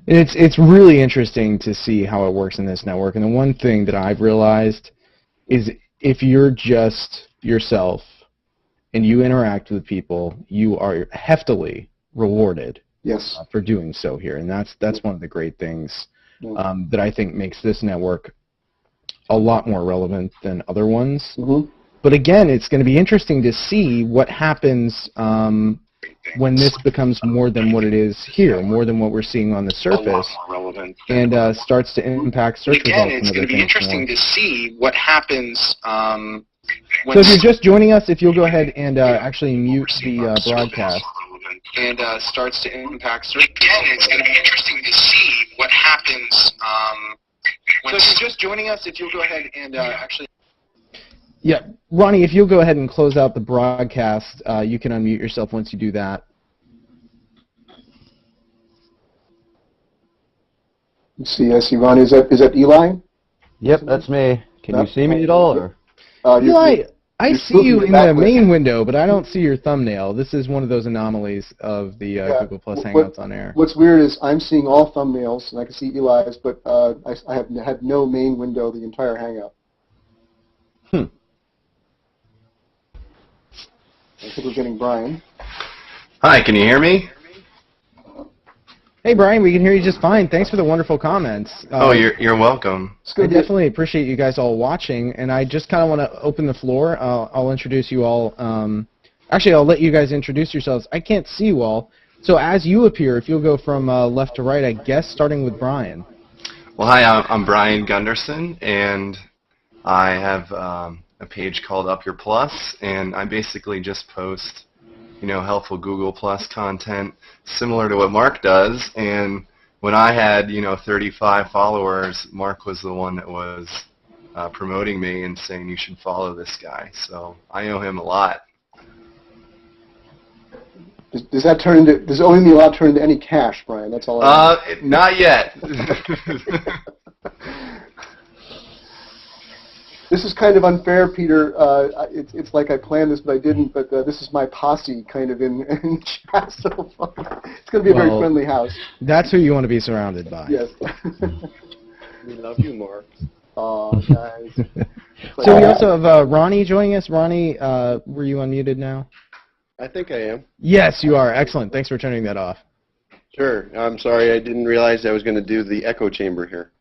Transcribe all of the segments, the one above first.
It's really interesting to see how it works in this network. And the one thing that I've realized is if you're just yourself and you interact with people, you are heftily rewarded. Yes. For doing so here, and that's one of the great things that I think makes this network a lot more relevant than other ones. Mm-hmm. But again, it's going to be interesting to see what happens when this becomes more than what it is here, more than what we're seeing on the surface, and starts to impact search results. Again, it's going to be interesting to see what happens. So if you're just joining us, if you'll go ahead and actually mute the broadcast. And starts to impact search. Again, it's going to be interesting to see what happens. So if you're just joining us, if you'll go ahead and actually. Yeah, Ronnie, if you'll go ahead and close out the broadcast, you can unmute yourself once you do that. Let's see, I see Ronnie. Is that Eli? Yep, that's me. Can you see me at all? Or? Eli, I see you in the main window, but I don't see your thumbnail. This is one of those anomalies of the Google Plus Hangouts on air. What's weird is I'm seeing all thumbnails, and I can see Eli's, but I have had no main window the entire Hangout. I think we're getting Brian. Hi, can you hear me? Hey, Brian, we can hear you just fine. Thanks for the wonderful comments. Oh, you're welcome. I definitely appreciate you guys all watching, and I just kind of want to open the floor. I'll introduce you all. Actually, I'll let you guys introduce yourselves. I can't see you all, so as you appear, if you'll go from left to right, I guess, starting with Brian. Well, hi, I'm Brian Gunderson, and I have a page called Up Your Plus, and I basically just post helpful Google Plus content similar to what Mark does. And when I had 35 followers, Mark was the one that was promoting me and saying you should follow this guy. So I owe him a lot. Does that turn into? Does owing me a lot turn into any cash, Brian? That's all. Not yet. This is kind of unfair, Peter. It's like I planned this, but I didn't. But this is my posse kind of in chat. So it's going to be a very friendly house. That's who you want to be surrounded by. Yes. We love you, Mark. Oh, guys. So we also have Ronnie joining us. Ronnie, were you unmuted now? I think I am. Yes, you are. Excellent. Thanks for turning that off. Sure. I'm sorry. I didn't realize I was going to do the echo chamber here.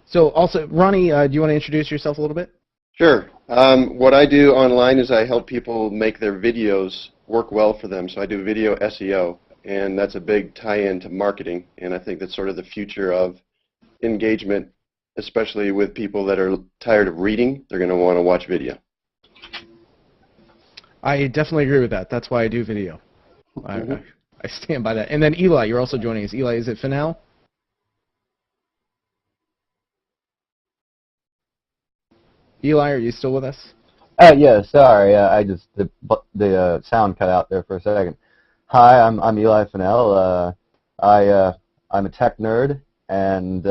So also, Ronnie, do you want to introduce yourself a little bit? Sure. What I do online is I help people make their videos work well for them. So I do video SEO, and that's a big tie-in to marketing. And I think that's sort of the future of engagement, especially with people that are tired of reading. They're going to want to watch video. I definitely agree with that. That's why I do video. I stand by that. And then Eli, you're also joining us. Eli, is it Fennell? Eli, are you still with us? Yeah, sorry. I just the sound cut out there for a second. Hi, I'm Eli Fennell. I'm a tech nerd, and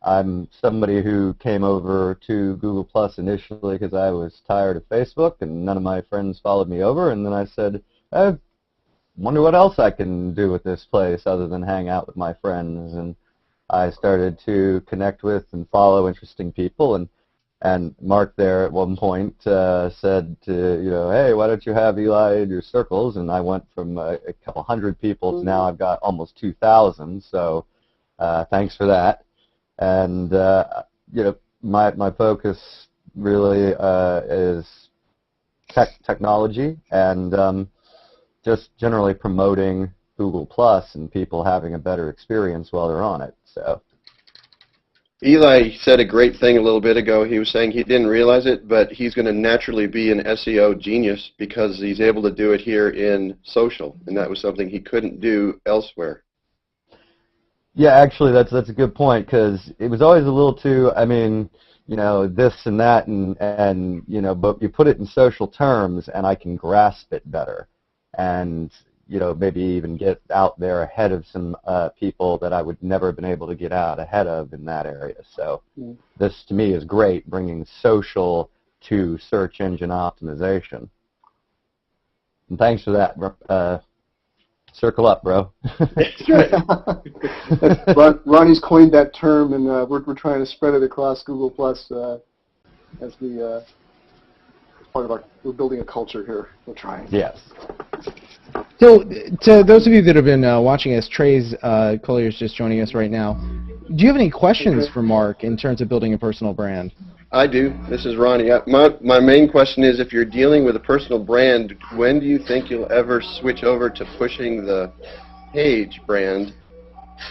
I'm somebody who came over to Google Plus initially because I was tired of Facebook, and none of my friends followed me over. And then I said, I wonder what else I can do with this place other than hang out with my friends. And I started to connect with and follow interesting people. And Mark there at one point said to, hey, why don't you have Eli in your circles? And I went from a couple hundred people to now I've got almost 2,000. So thanks for that. And my focus really is technology and just generally promoting Google Plus and people having a better experience while they're on it. So. Eli said a great thing a little bit ago. He was saying he didn't realize it, but he's going to naturally be an SEO genius because he's able to do it here in social, and that was something he couldn't do elsewhere. Yeah, actually, that's a good point because it was always a little too. I mean, this and that, and but you put it in social terms, and I can grasp it better, and maybe even get out there ahead of some people that I would never have been able to get out ahead of in that area. So this, to me, is great, bringing social to search engine optimization. And thanks for that, Circle up, bro. Ronnie's coined that term, and we're trying to spread it across Google Plus as part of we're building a culture here. We're trying. Yes. So, to those of you that have been watching us, Trey's Collier's just joining us right now. Do you have any questions for Mark in terms of building a personal brand? I do. This is Ronnie. My main question is, if you're dealing with a personal brand, when do you think you'll ever switch over to pushing the page brand,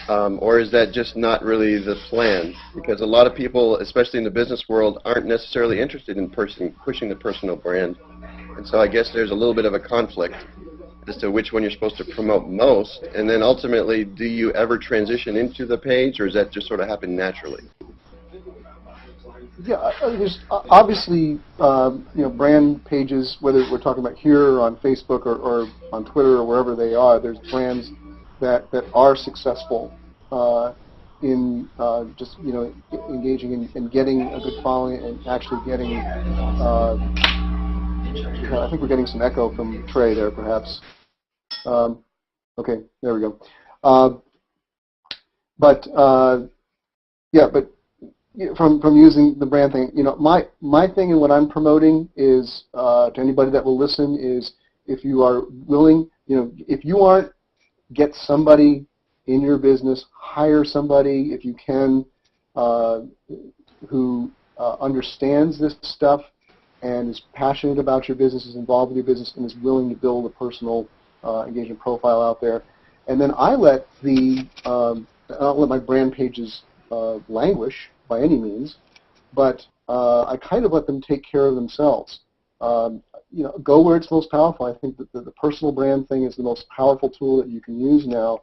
or is that just not really the plan? Because a lot of people, especially in the business world, aren't necessarily interested in pushing the personal brand, and so I guess there's a little bit of a conflict as to which one you're supposed to promote most, and then ultimately, do you ever transition into the page, or does that just sort of happen naturally? Yeah, there's obviously, brand pages, whether we're talking about here or on Facebook or on Twitter or wherever they are, there's brands that are successful in just, engaging and getting a good following and actually getting, I think we're getting some echo from Trey there, perhaps. Okay, there we go. From using the brand thing, my thing and what I'm promoting is to anybody that will listen is, if you are willing, if you aren't, get somebody in your business, hire somebody if you can who understands this stuff and is passionate about your business, is involved with your business, and is willing to build a personal engagement profile out there. And then I let I don't let my brand pages languish by any means, but I kind of let them take care of themselves. Go where it's most powerful. I think that the personal brand thing is the most powerful tool that you can use now,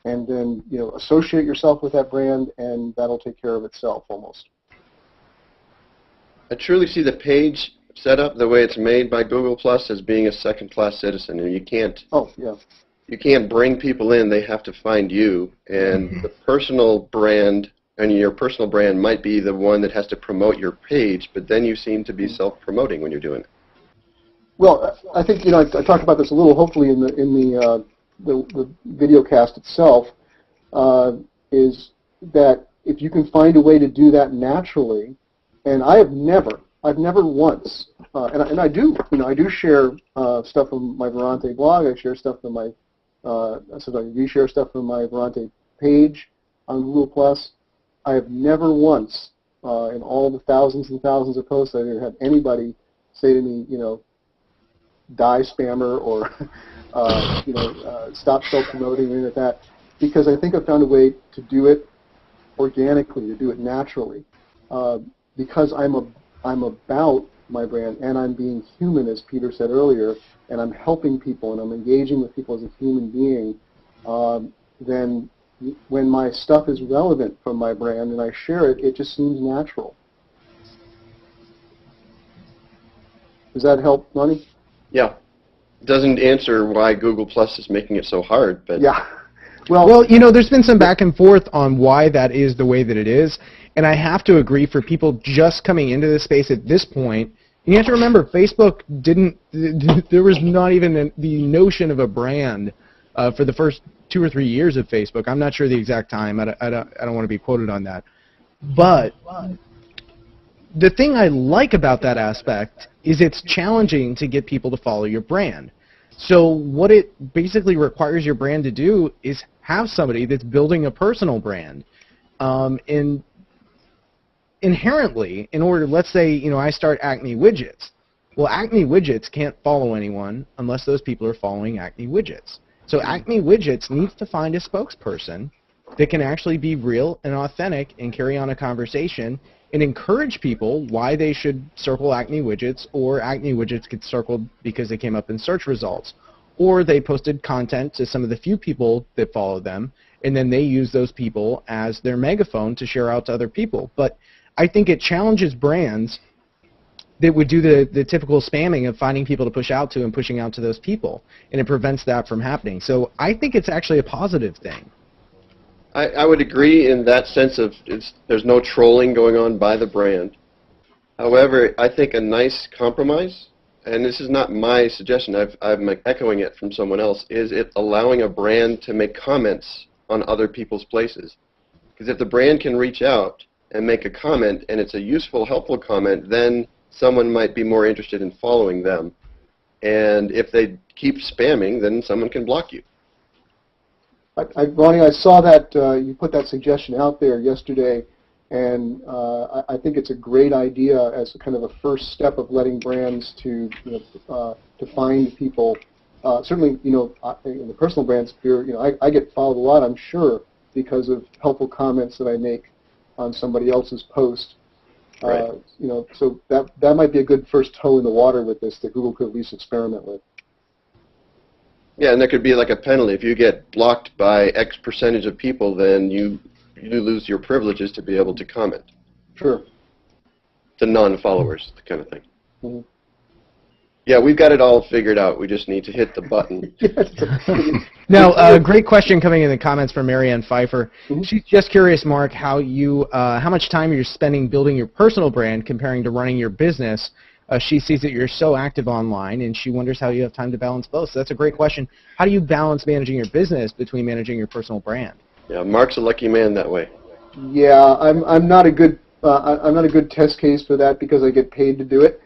and then associate yourself with that brand, and that'll take care of itself almost. I truly see the page setup, the way it's made by Google Plus, as being a second-class citizen, and you can't. Oh yeah. You can't bring people in; they have to find you. And the personal brand, and your personal brand might be the one that has to promote your page, but then you seem to be self-promoting when you're doing it. Well, I think I talked about this a little, hopefully in the video cast itself, is that if you can find a way to do that naturally, and I've never once, and I do, I do share stuff from my Verante blog. I share stuff from my, sometimes I reshare stuff from my Verante page on Google Plus. I have never once, in all the thousands and thousands of posts, I've had anybody say to me, die spammer, or stop self-promoting, or anything like that, because I think I've found a way to do it organically, to do it naturally, because I'm about my brand, and I'm being human, as Peter said earlier, and I'm helping people, and I'm engaging with people as a human being. Then when my stuff is relevant from my brand and I share it, it just seems natural. Does that help, Ronnie? Yeah. It doesn't answer why Google Plus is making it so hard, but yeah. Well, there's been some back and forth on why that is the way that it is, and I have to agree, for people just coming into this space at this point, you have to remember, Facebook there was not even the notion of a brand for the first 2 or 3 years of Facebook. I'm not sure the exact time. I don't want to be quoted on that. But the thing I like about that aspect is it's challenging to get people to follow your brand. So what it basically requires your brand to do is have somebody that's building a personal brand. And inherently, in order, let's say, I start Acne Widgets. Well, Acne Widgets can't follow anyone unless those people are following Acne Widgets. So Acme Widgets needs to find a spokesperson that can actually be real and authentic and carry on a conversation and encourage people why they should circle Acme Widgets, or Acme Widgets get circled because they came up in search results, or they posted content to some of the few people that follow them, and then they use those people as their megaphone to share out to other people. But I think it challenges brands that would do the typical spamming of finding people to push out to and pushing out to those people, and it prevents that from happening. So I think it's actually a positive thing. I would agree in that sense of there's no trolling going on by the brand. However, I think a nice compromise, and this is not my suggestion, I'm echoing it from someone else, is it allowing a brand to make comments on other people's places. Because if the brand can reach out and make a comment, and it's a useful, helpful comment, then someone might be more interested in following them. And if they keep spamming, then someone can block you. Ronnie, I saw that you put that suggestion out there yesterday, and I think it's a great idea as a kind of a first step of letting brands to find people. Certainly, in the personal brand sphere, I get followed a lot, I'm sure, because of helpful comments that I make on somebody else's post. Right. So that might be a good first toe in the water with this that Google could at least experiment with. Yeah, and there could be like a penalty. If you get blocked by X percentage of people, then you lose your privileges to be able to comment. Sure. To non-followers, the kind of thing. Mm-hmm. Yeah, we've got it all figured out. We just need to hit the button. Now, great question coming in the comments from Marianne Pfeiffer. Mm-hmm. She's just curious, Mark, how much time you're spending building your personal brand comparing to running your business. She sees that you're so active online, and she wonders how you have time to balance both. So that's a great question. How do you balance managing your business between managing your personal brand? Yeah, Mark's a lucky man that way. Yeah, I'm not a good test case for that because I get paid to do it.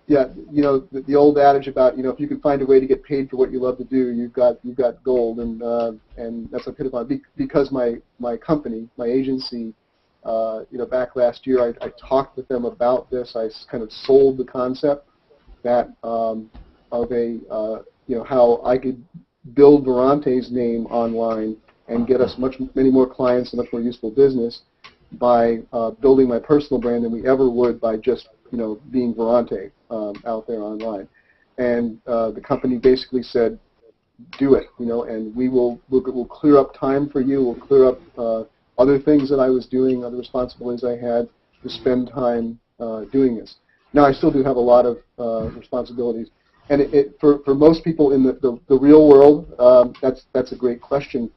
Yeah, the old adage about if you can find a way to get paid for what you love to do, you've got gold, and that's a bit of because my company, my agency, back last year I talked with them about this. I kind of sold the concept that of how I could build Verante's name online and get us many more clients and much more useful business by building my personal brand than we ever would by just being Verante out there online. And the company basically said, do it, and we'll clear up time for you. We'll clear up other things that I was doing, other responsibilities I had to spend time doing this. Now I still do have a lot of responsibilities, and for most people in the real world, that's a great question.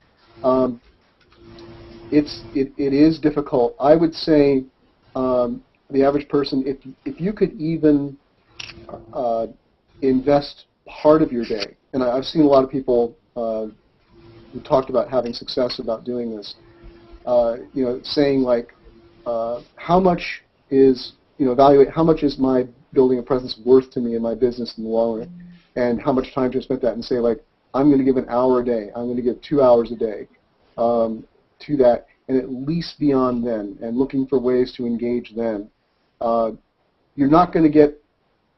It is difficult. I would say the average person, if you could even invest part of your day, and I've seen a lot of people who talked about having success about doing this, saying like, how much is, evaluate how much is my building a presence worth to me in my business in the long run, and how much time to spend that, and say like, I'm going to give an hour a day, I'm going to give 2 hours a day to that, and at least beyond then, and looking for ways to engage then. You're not going to get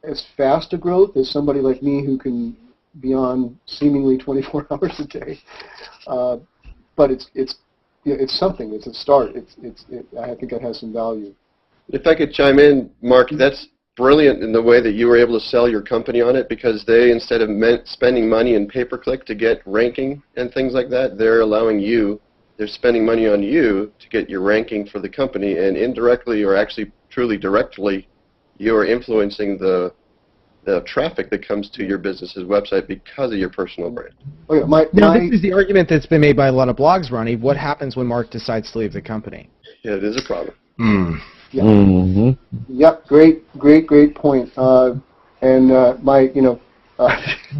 as fast a growth as somebody like me who can be on seemingly 24 hours a day, but it's something. It's a start. I think it has some value. If I could chime in, Mark, that's brilliant in the way that you were able to sell your company on it, because they, instead of spending money in pay-per-click to get ranking and things like that, they're spending money on you to get your ranking for the company, and indirectly, or actually truly directly, you're influencing the traffic that comes to your business's website because of your personal brand. Oh, yeah, Now, this is the argument that's been made by a lot of blogs, Ronnie. What happens when Mark decides to leave the company? Yeah, it is a problem. Yeah. Mm-hmm. Yep. Great point.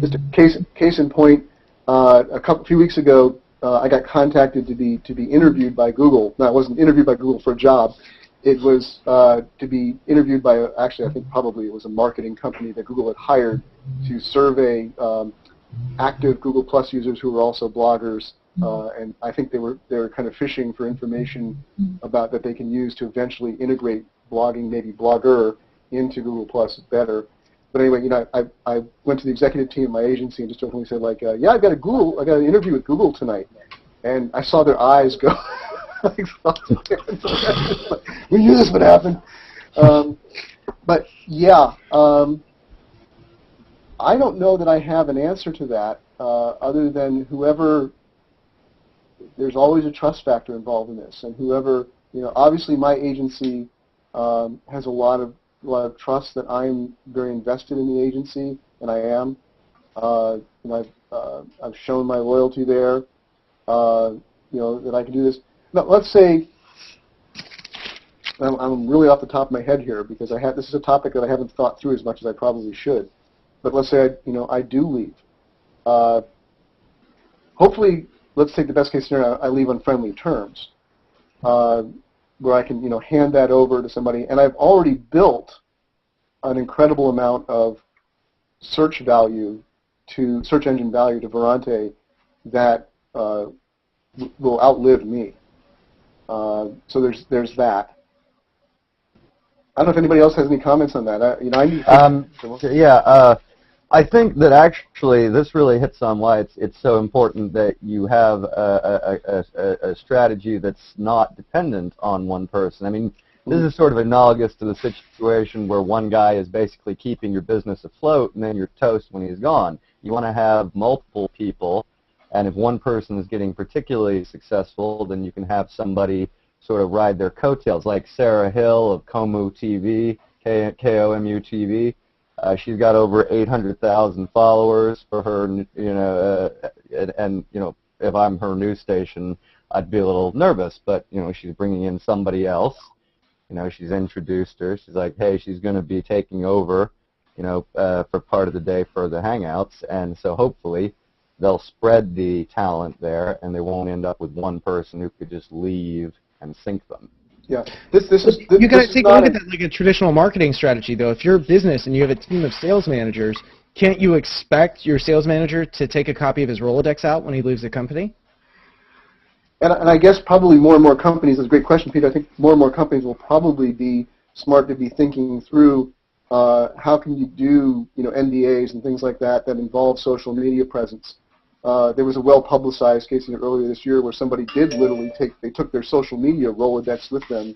Just a case in point. A few weeks ago, I got contacted to be interviewed by Google. No, I wasn't interviewed by Google for a job. It was to be interviewed by, actually, I think probably it was a marketing company that Google had hired to survey active Google Plus users who were also bloggers, and I think they were kind of fishing for information about that they can use to eventually integrate blogging, maybe Blogger, into Google Plus better. But anyway, I went to the executive team at my agency and just openly said, like, yeah, I got an interview with Google tonight, and I saw their eyes go. We knew this would happen. But yeah, I don't know that I have an answer to that, other than there's always a trust factor involved in this, and whoever, obviously my agency has a lot of trust that I'm very invested in the agency, and I am. I've shown my loyalty there, that I can do this. Now, let's say I'm really off the top of my head here because this is a topic that I haven't thought through as much as I probably should. But let's say I do leave. Hopefully, let's take the best case scenario. I leave on friendly terms, where I can hand that over to somebody, and I've already built an incredible amount of search engine value to Verante that will outlive me. So there's that. I don't know if anybody else has any comments on that. I think that actually this really hits on why it's so important that you have a strategy that's not dependent on one person. I mean, this is sort of analogous to the situation where one guy is basically keeping your business afloat and then you're toast when he's gone. You want to have multiple people, and if one person is getting particularly successful, then you can have somebody sort of ride their coattails, like Sarah Hill of Komu TV, Komu TV. She's got over 800,000 followers for her, and if I'm her news station, I'd be a little nervous, but she's bringing in somebody else. She's introduced her. She's like, hey, she's going to be taking over, for part of the day for the Hangouts, and so hopefully they'll spread the talent there, and they won't end up with one person who could just leave and sink them. Yeah, you got to take a look at that like a traditional marketing strategy, though. If you're a business and you have a team of sales managers, can't you expect your sales manager to take a copy of his Rolodex out when he leaves the company? And I guess probably more and more companies, that's a great question, Peter, I think more and more companies will probably be smart to be thinking through how can you do NDAs and things like that involve social media presence. There was a well-publicized case earlier this year where somebody did literally took their social media Rolodex with them,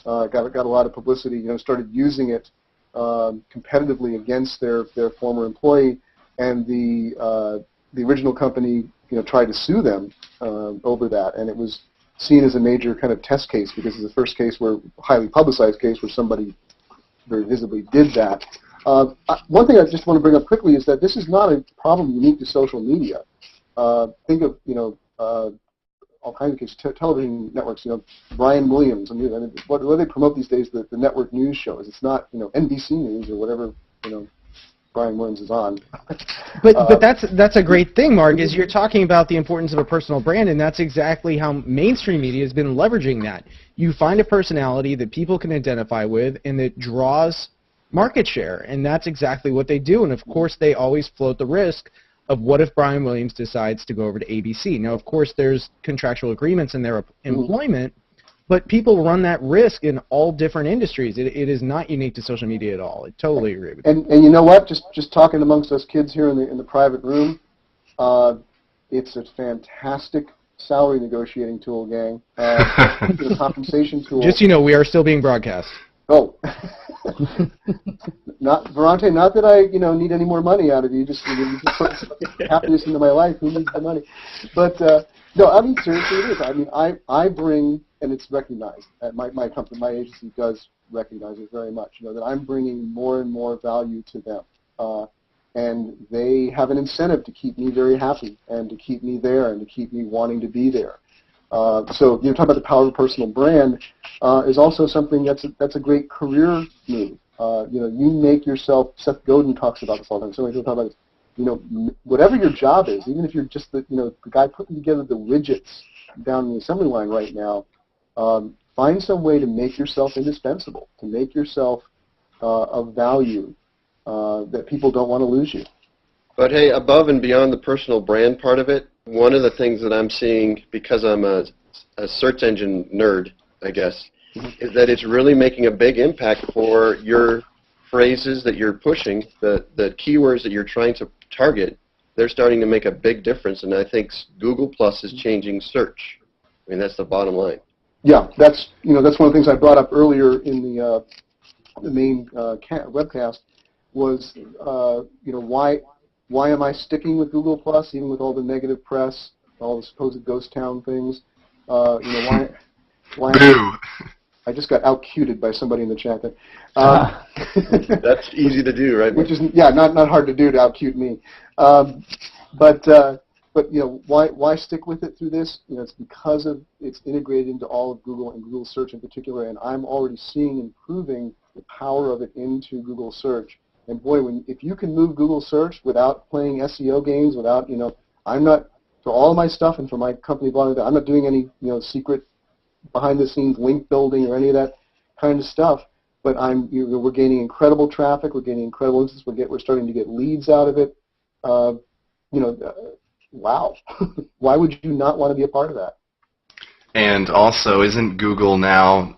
got a lot of publicity, started using it competitively against their former employee, and the original company tried to sue them over that, and it was seen as a major kind of test case because it's the first case highly publicized case where somebody very visibly did that. One thing I just want to bring up quickly is that this is not a problem unique to social media. Think of all kinds of cases, television networks. Brian Williams. I mean, what do they promote these days? The network news shows. It's not NBC News or whatever Brian Williams is on. But that's a great thing, Mark. Is you're talking about the importance of a personal brand, and that's exactly how mainstream media has been leveraging that. You find a personality that people can identify with, and that draws market share, and that's exactly what they do. And of course, they always float the risk of what if Brian Williams decides to go over to ABC. Now, of course, there's contractual agreements in their employment, but people run that risk in all different industries. It is not unique to social media at all. I totally agree with you. And you know what? Just talking amongst us kids here in the private room, it's a fantastic salary negotiating tool, gang. It's a compensation tool. Just we are still being broadcast. Oh. Verante, not that I need any more money out of you. Just put happiness into my life. Who needs the money? But no, I mean seriously, it is. I mean, I bring, and it's recognized. My company, my agency does recognize it very much. That I'm bringing more and more value to them, and they have an incentive to keep me very happy and to keep me there and to keep me wanting to be there. So talking about the power of a personal brand is also something that's a great career move. You make yourself. Seth Godin talks about this all the time. So many people talk about this. Whatever your job is, even if you're just the guy putting together the widgets down in the assembly line right now, find some way to make yourself indispensable, to make yourself of value that people don't want to lose you. But hey, above and beyond the personal brand part of it, one of the things that I'm seeing, because I'm a search engine nerd, I guess, is that it's really making a big impact for your phrases that you're pushing, the keywords that you're trying to target. They're starting to make a big difference, and I think Google Plus is changing search. I mean, that's the bottom line. Yeah, that's one of the things I brought up earlier in the main webcast was why am I sticking with Google Plus even with all the negative press, all the supposed ghost town things? Why? I just got out-cuted by somebody in the chat there. That's easy to do, right? Which is not hard to do to out-cute me. But but why stick with it through this? It's because of it's integrated into all of Google and Google Search in particular, and I'm already seeing and proving the power of it into Google Search. And boy, if you can move Google Search without playing SEO games, without I'm not for all of my stuff and for my company blog, I'm not doing any secret behind-the-scenes link building or any of that kind of stuff. But we're gaining incredible traffic, we're gaining incredible interest, we're starting to get leads out of it. Wow. Why would you not want to be a part of that? And also, isn't Google now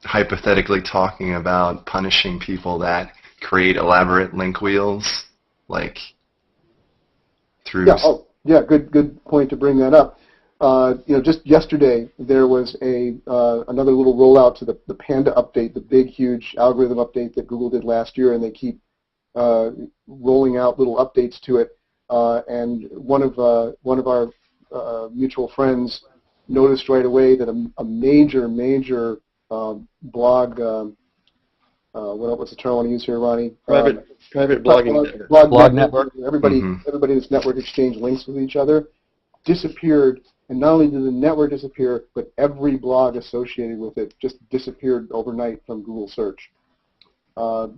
hypothetically talking about punishing people that create elaborate link wheels, like through? Yeah. Good point to bring that up. Just yesterday there was another little rollout to the Panda update, the big, huge algorithm update that Google did last year, and they keep rolling out little updates to it. And one of our mutual friends noticed right away that a major blog, what's the term I want to use here, Ronnie? Private blogging blog network. Everybody in this network exchanged links with each other, disappeared. And not only did the network disappear, but every blog associated with it just disappeared overnight from Google Search. So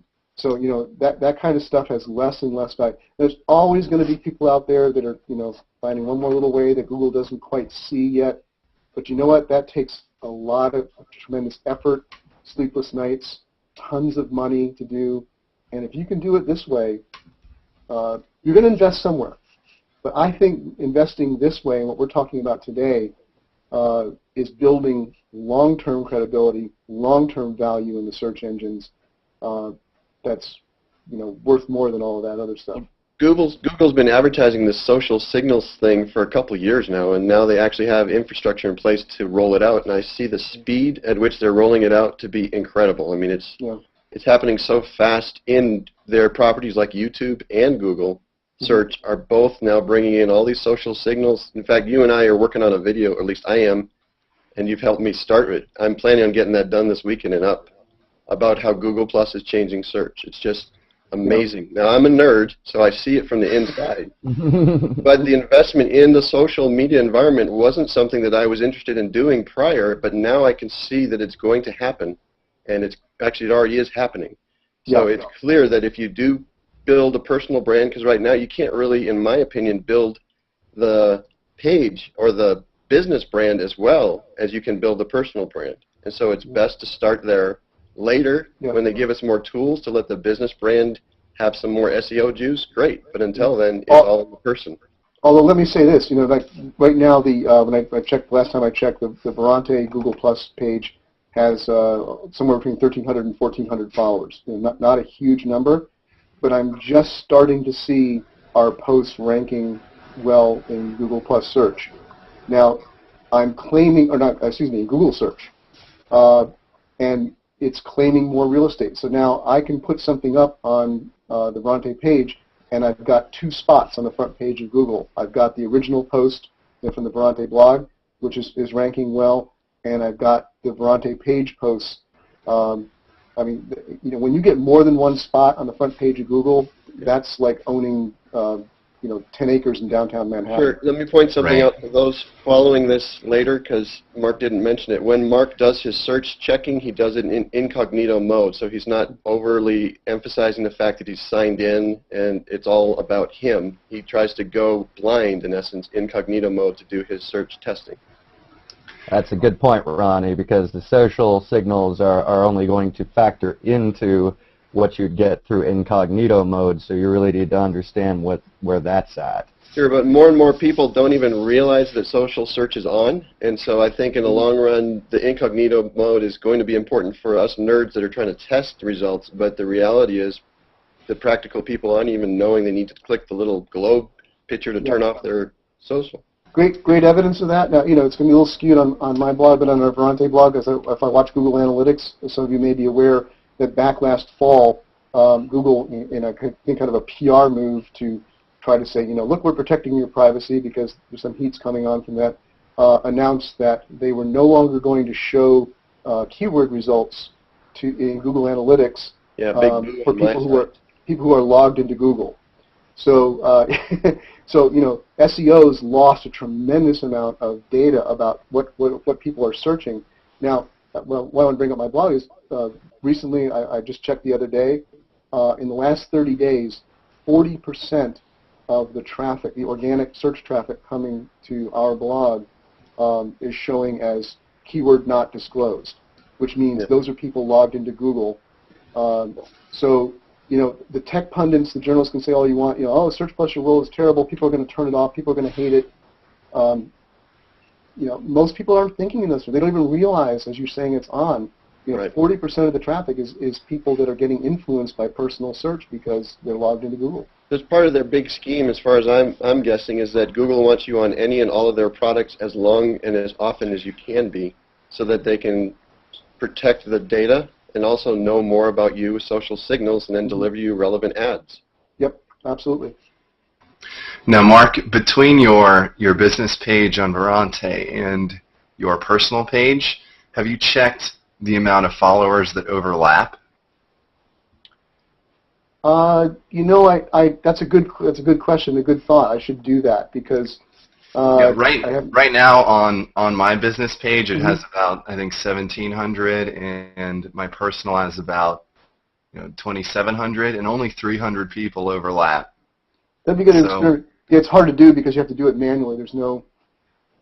that kind of stuff has less and less value. There's always going to be people out there that are finding one more little way that Google doesn't quite see yet. But you know what? That takes a lot of tremendous effort, sleepless nights, tons of money to do. And if you can do it this way, you're going to invest somewhere. But I think investing this way, and what we're talking about today, is building long-term credibility, long-term value in the search engines. That's worth more than all of that other stuff. Google's been advertising this social signals thing for a couple of years now, and now they actually have infrastructure in place to roll it out. And I see the speed at which they're rolling it out to be incredible. I mean, it's happening so fast in their properties like YouTube and Google Search are both now bringing in all these social signals. In fact, you and I are working on a video, or at least I am, and you've helped me start it. I'm planning on getting that done this weekend and up, about how Google Plus is changing search. It's just amazing. Now, I'm a nerd, so I see it from the inside. But the investment in the social media environment wasn't something that I was interested in doing prior, but now I can see that it's going to happen, and it already is happening. So it's clear that if you do build a personal brand, because right now you can't really, in my opinion, build the page or the business brand as well as you can build the personal brand. And so it's best to start there. Later, when they give us more tools to let the business brand have some more SEO juice, great. But until then, it's all in the person. Although let me say this, like right now, when I checked last time I checked, the Verante Google Plus page has somewhere between 1,300 and 1,400 followers. Not a huge number, but I'm just starting to see our posts ranking well in Google Plus search. Now, I'm claiming, Google search, and it's claiming more real estate. So now I can put something up on the Verante page, and I've got 2 spots on the front page of Google. I've got the original post from the Verante blog, which is ranking well, and I've got the Verante page posts. When you get more than 1 spot on the front page of Google, that's like owning 10 acres in downtown Manhattan. Sure. Let me point something out to those following this later, because Mark didn't mention it. When Mark does his search checking, he does it in incognito mode, so he's not overly emphasizing the fact that he's signed in and it's all about him. He tries to go blind, in essence, incognito mode to do his search testing. That's a good point, Ronnie, because the social signals are only going to factor into what you get through incognito mode, so you really need to understand where that's at. Sure, but more and more people don't even realize that social search is on, and so I think in the long run, the incognito mode is going to be important for us nerds that are trying to test the results, but the reality is the practical people aren't even knowing they need to click the little globe picture to turn off their social. Great evidence of that. Now, it's going to be a little skewed on my blog, but on our Verante blog, if I watch Google Analytics, some of you may be aware that back last fall, Google, in I think kind of a PR move to try to say, look, we're protecting your privacy because there's some heat's coming on from that, announced that they were no longer going to show keyword results in Google Analytics for people who are logged into Google. So, so SEOs lost a tremendous amount of data about what people are searching. Now, well, why I want to bring up my blog is recently I just checked the other day. In the last 30 days, 40% of the traffic, the organic search traffic coming to our blog, is showing as keyword not disclosed, which means those are people logged into Google. So, the tech pundits, the journalists can say all you want, oh, Search Plus Your World is terrible, people are going to turn it off, people are going to hate it. Most people aren't thinking in this way. They don't even realize, as you're saying, it's on. 40% of the traffic is people that are getting influenced by personal search because they're logged into Google. That's part of their big scheme, as far as I'm guessing, is that Google wants you on any and all of their products as long and as often as you can be, so that they can protect the data and also know more about you with social signals and then deliver you relevant ads. Yep, absolutely. Now, Mark, between your business page on Verante and your personal page, have you checked the amount of followers that overlap? That's a good question, a good thought. I should do that because right now on my business page it has about, I think, 1,700, and my personal has about 2,700, and only 300 people overlap. That'd be good. So, it's hard to do because you have to do it manually. There's no.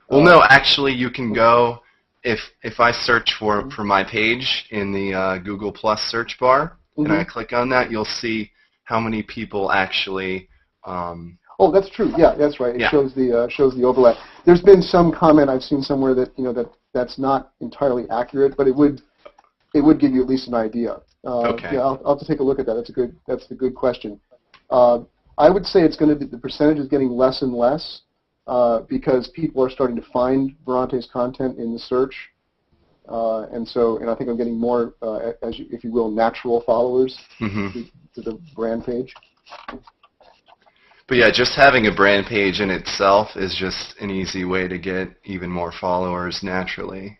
Well, no, actually, you can go if I search for my page in the Google Plus search bar, and I click on that, you'll see how many people actually. Oh, that's true. Yeah, that's right. It shows the overlap. There's been some comment I've seen somewhere that that's not entirely accurate, but it would give you at least an idea. Okay. Yeah, I'll have to take a look at that. That's a good question. I would say it's going to be, the percentage is getting less and less because people are starting to find Verante's content in the search, and I think I'm getting more, if you will, natural followers to the brand page. But yeah, just having a brand page in itself is just an easy way to get even more followers naturally.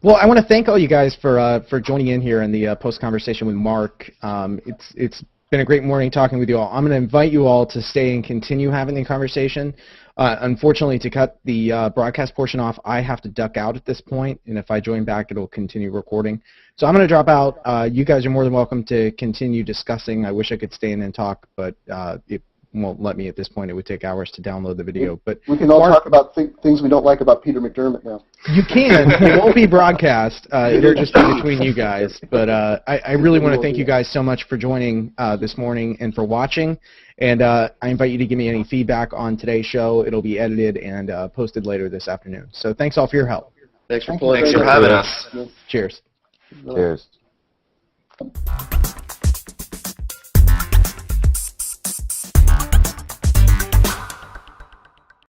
Well, I want to thank all you guys for joining in here in the post-conversation with Mark. It's been a great morning talking with you all. I'm going to invite you all to stay and continue having the conversation. Unfortunately, to cut the broadcast portion off, I have to duck out at this point, and if I join back, it'll continue recording. So I'm going to drop out. You guys are more than welcome to continue discussing. I wish I could stay in and talk, but it won't let me at this point. It would take hours to download the video. But we can all talk about things we don't like about Peter McDermott now. You can. It won't be broadcast. It'll just be between you guys. But I really want to thank you guys so much for joining this morning and for watching. And I invite you to give me any feedback on today's show. It'll be edited and posted later this afternoon. So thanks all for your help. Thanks for having us. Cheers. Cheers.